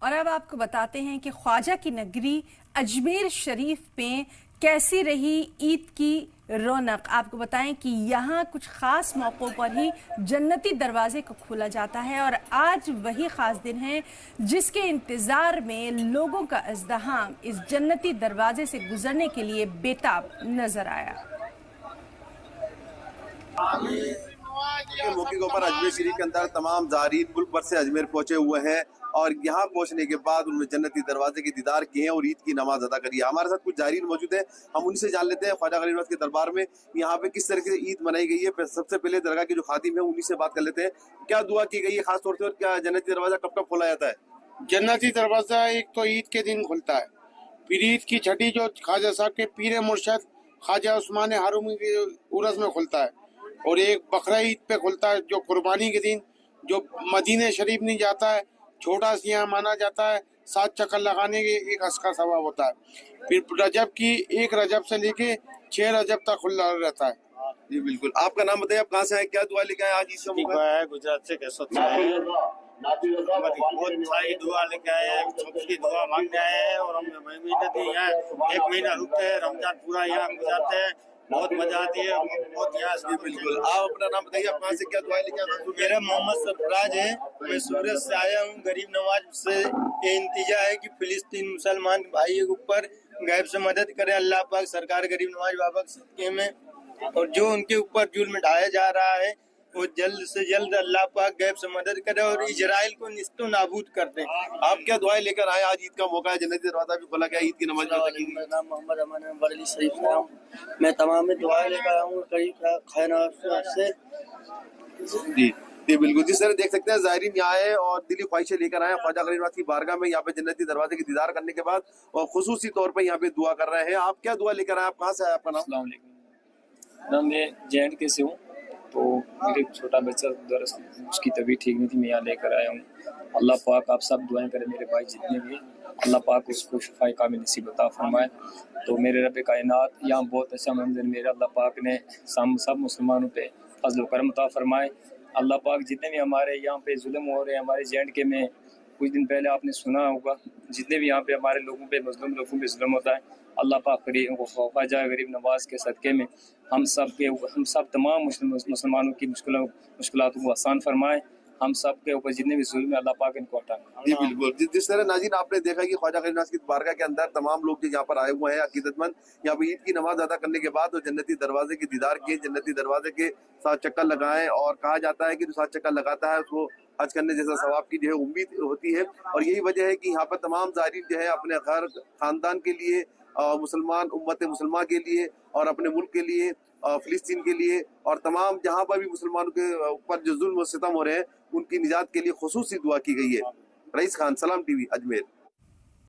और अब आपको बताते हैं कि ख्वाजा की नगरी अजमेर शरीफ में कैसी रही ईद की रौनक। आपको बताएं कि यहाँ कुछ खास मौक़ों पर ही जन्नती दरवाजे को खोला जाता है और आज वही खास दिन है जिसके इंतज़ार में लोगों का इज़्दिहाम इस जन्नती दरवाजे से गुजरने के लिए बेताब नजर आया। के मौके के ऊपर अजमेर शरीफ के अंदर तमाम ज़ायरीन मुल्क भर से अजमेर पहुंचे हुए हैं और यहाँ पहुंचने के बाद उन्होंने जन्नती दरवाजे के दीदार किए हैं और ईद की नमाज अदा करी है। हमारे साथ कुछ ज़ायरीन मौजूद हैं, हम उनसे जान लेते हैं ख्वाजा गरीब नवाज के दरबार में यहाँ पे किस तरीके से ईद मनाई गई है। सबसे पहले दरगाह के जो खातिम है उन्हीं से बात कर लेते हैं, क्या दुआ की गई है खास तौर से और क्या जन्नती दरवाजा कब कब खोला जाता है? जन्नती दरवाजा एक तो ईद के दिन खुलता है, फिर ईद की छठी जो ख्वाजा साहब के पीर मुर्शद ख्वाजा उस्मान हारूनी के उर्स में खुलता है और एक बकरा ईद पे खुलता है जो कुर्बानी के दिन जो मदीने शरीफ नहीं जाता है, छोटा सा यहाँ माना जाता है, 7 चक्कर लगाने के एक असका सवाब होता है। फिर रजब की 1 रजब से लेके 6 रजब तक खुला रहता है। जी बिल्कुल, आपका नाम बताइए, आप कहाँ से आए, क्या दुआ लेके आए आज ईद का मौका है? गुजरात से कैसे बहुत सारी दुआ लेके आए हैं, सबकी दुआ मांगने आए हैं और हम महीने दी है, 1 महीना रुकते हैं, रमजान पूरा यहाँ गुजारते हैं, बहुत मजा आती है, बहुत यहाँ। बिल्कुल, आप अपना नाम बताइए, आप कहाँ से क्या दुआ लेके आए? मेरा मोहम्मद सरफराज है, मैं सूरत से आया हूँ। गरीब नवाज से ये इंतजा है कि फिलिस्तीन मुसलमान भाई के ऊपर गैब से मदद करे अल्लाह पाक, सरकार गरीब नवाज बाबा के सदके में, और जो उनके ऊपर जुल्म ढाया जा रहा है वो जल्द से जल्द अल्लाह पाक गैब से मदद करे और इजराइल को निस्तो नाबूद कर दे। आप क्या दुआएं लेकर आए? आज ईद का मौका है, जन्नती दरवाजा भी खोला गया, ईद की नमाज अदा की गई। मेरा नाम मोहम्मद अमान है, बरेली शरीफ से हूँ। मैं तमाम में दुआएं लेकर आया हूँ करीब खैर से। जी जी बिल्कुल, जिस तरह देख सकते हैं ज़ायरीन यहाँ आए और दिली ख्वाहिशें लेकर आए ख्वाजा गरीब नवाज की बारगाह में, यहाँ पे जन्नती दरवाजे की दीदार करने के बाद और खुसूसी तौर पर यहाँ पे दुआ कर रहे हैं। आप क्या दुआ लेकर आए? आप कहाँ से आए? आपका नाम? अस्सलाम वालेकुम, मैं JNK से हूँ। तो मेरे छोटा बच्चा दरअसल उसकी तबीयत ठीक नहीं थी, मैं यहाँ लेकर आया हूँ। अल्लाह पाक आप सब दुआएं करें, मेरे भाई जितने भी, अल्लाह पाक उसको शिफाए कामिल नसीब अता फरमाए। तो मेरे रब कायनात यहाँ बहुत अच्छा मंजर मेरे अल्लाह पाक ने सब मुसलमानों पे फजल करम अता फरमाए। अल्लाह पाक जितने भी हमारे यहाँ पे जुल्म हो रहे हैं, हमारे JNK में कुछ दिन पहले आपने सुना होगा, जितने भी यहाँ पे हमारे लोगों पे मुस्लिम लोगों पे जुल्म होता है, अल्लाह पाक ख्वाजा गरीब नवाज के सदक़े में हम सब तमाम मुसलमानों की मुश्किलातों को आसान फरमाए। हम सब के ऊपर जितने भी जुल्म है अल्लाह पाक इनको हटाए। जी बिल्कुल, जिस तरह नाज़रीन आपने देखा कि ख्वाजा गरीब नवाज की बारगाह के अंदर तमाम लोग जो यहाँ पर आए हुए हैं अकीदतमंद, यहाँ पे ईद की नमाज अदा करने के बाद तो जन्नती दरवाजे की दीदार किए, जन्नती दरवाजे के 7 चक्कर लगाएं और कहा जाता है कि जो 7 चक्कर लगाता है उसको हज करने जैसा सवाब की जो है उम्मीद होती है। और यही वजह है कि यहाँ पर तमाम ज़ायरीन जो है अपने घर खानदान के लिए, मुसलमान उम्मत मुसलमा के लिए और अपने मुल्क के लिए, फिलिस्तीन के लिए और तमाम जहाँ पर भी मुसलमानों के ऊपर जो जुल्म और सितम हो रहे हैं उनकी निजात के लिए खुसूसी दुआ की गई है। रईस खान, सलाम TV, अजमेर।